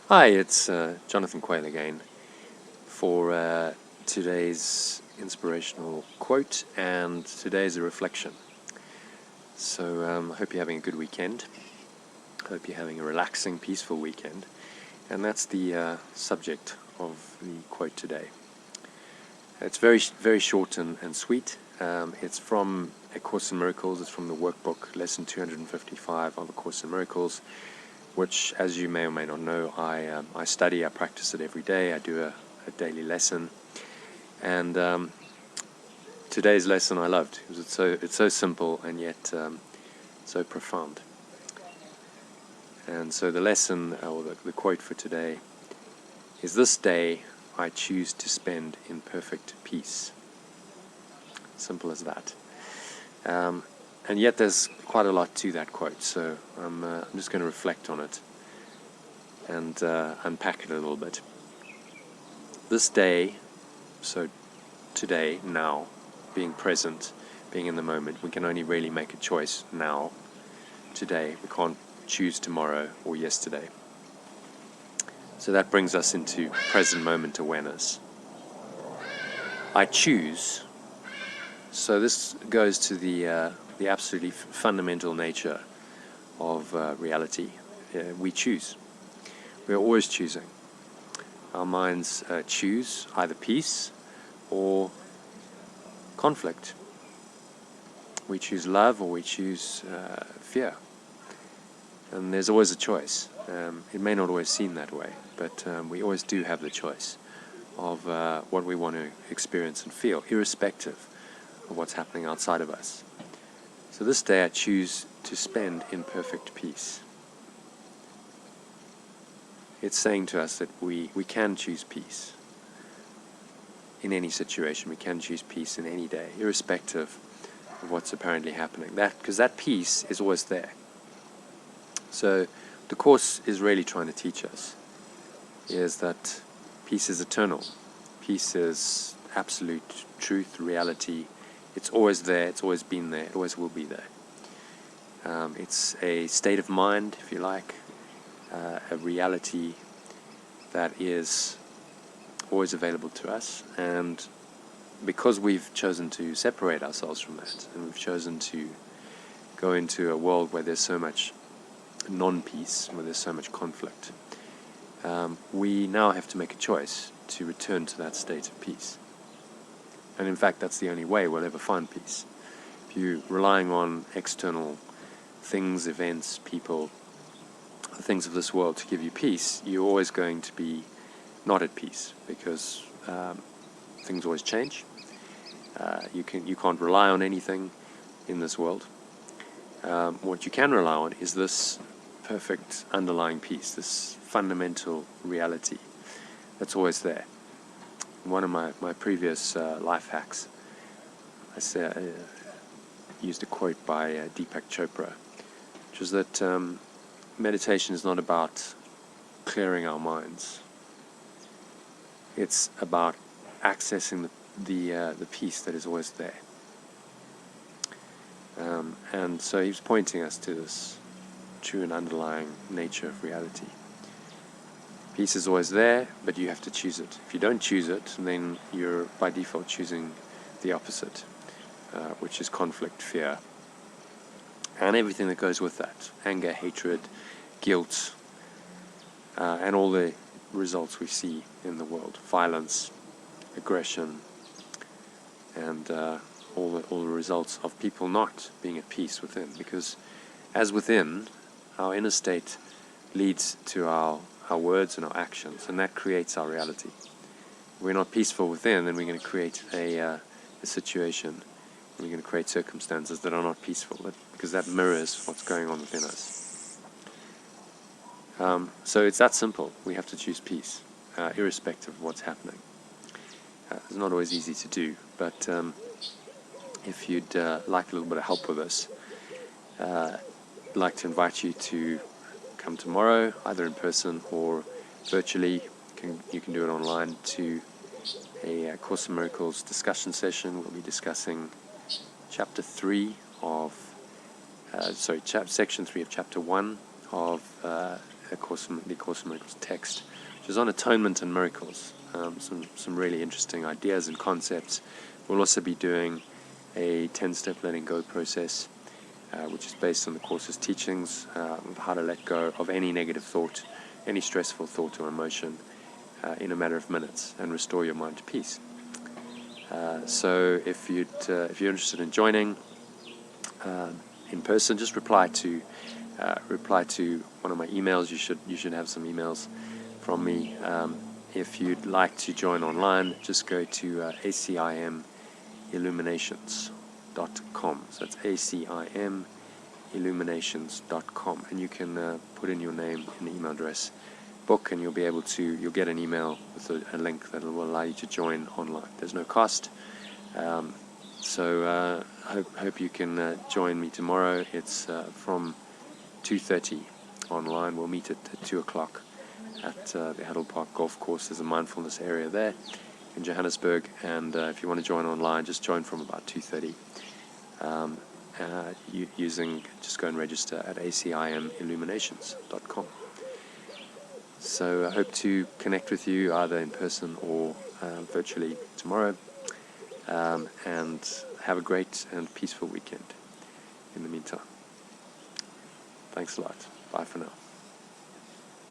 Hi, it's Jonathan Quayle again for today's inspirational quote, and today's a reflection. So I hope you're having a good weekend. I hope you're having a relaxing, peaceful weekend. And that's the subject of the quote today. It's very, very short and sweet. It's from A Course in Miracles. It's from the Workbook Lesson 255 of A Course in Miracles, which, as you may or may not know, I study, I practice it every day. I do a daily lesson, and today's lesson I loved. It's so simple and yet so profound. And so the lesson, or the quote for today, is: "This day I choose to spend in perfect peace." Simple as that. And yet there's quite a lot to that quote, so I'm just going to reflect on it and unpack it a little bit. This day, so today, now, being present, being in the moment, we can only really make a choice now, today. We can't choose tomorrow or yesterday. So that brings us into present moment awareness. I choose. So this goes to the absolutely fundamental nature of reality. We choose. We're always choosing. Our minds choose either peace or conflict. We choose love or we choose fear. And there's always a choice. It may not always seem that way, but we always do have the choice of what we want to experience and feel, irrespective of what's happening outside of us. So this day I choose to spend in perfect peace. It's saying to us that we can choose peace in any situation. We can choose peace in any day, irrespective of what's apparently happening. Because that peace is always there. So the Course is really trying to teach us is that peace is eternal. Peace is absolute truth, reality. It's always there, it's always been there, it always will be there. It's a state of mind, if you like, a reality that is always available to us. And because we've chosen to separate ourselves from that, and we've chosen to go into a world where there's so much non-peace, where there's so much conflict, we now have to make a choice to return to that state of peace. And in fact, that's the only way we'll ever find peace. If you're relying on external things, events, people, things of this world to give you peace, you're always going to be not at peace, because things always change. You can't rely on anything in this world. What you can rely on is this perfect underlying peace, this fundamental reality that's always there. One of my previous life hacks, I used a quote by Deepak Chopra, which was that meditation is not about clearing our minds. It's about accessing the peace that is always there. And so he was pointing us to this true and underlying nature of reality. Peace is always there, but you have to choose it. If you don't choose it, then you're by default choosing the opposite, which is conflict, fear, and everything that goes with that: anger, hatred, guilt, and all the results we see in the world: violence, aggression, and all the results of people not being at peace within. Because as within, our inner state leads to our words and our actions, and that creates our reality. If we're not peaceful within, then we're going to create a situation, and we're going to create circumstances that are not peaceful, because that mirrors what's going on within us. So it's that simple. We have to choose peace, irrespective of what's happening. It's not always easy to do, but if you'd like a little bit of help with this, I'd like to invite you to come tomorrow, either in person or virtually. You can do it online, to a Course in Miracles discussion session. We'll be discussing Section 3 of Chapter 1 of the Course in Miracles text, which is on atonement and miracles. Some really interesting ideas and concepts. We'll also be doing a 10-step letting go process, which is based on the Course's teachings of how to let go of any negative thought, any stressful thought or emotion in a matter of minutes, and restore your mind to peace. So if you're interested in joining in person, just reply to one of my emails. You should have some emails from me. If you'd like to join online, just go to ACIMilluminations.com. So that's ACIMilluminations.com, and you can put in your name and email address, book, and you'll get an email with a link that will allow you to join online. There's no cost. So hope you can join me tomorrow. It's from 2:30 online. We'll meet at 2 o'clock at the Haddle Park Golf Course. There's a mindfulness area there in Johannesburg, and if you want to join online, just join from about 2:30. Just go and register at ACIMilluminations.com. So I hope to connect with you either in person or virtually tomorrow, and have a great and peaceful weekend in the meantime. Thanks a lot. Bye for now.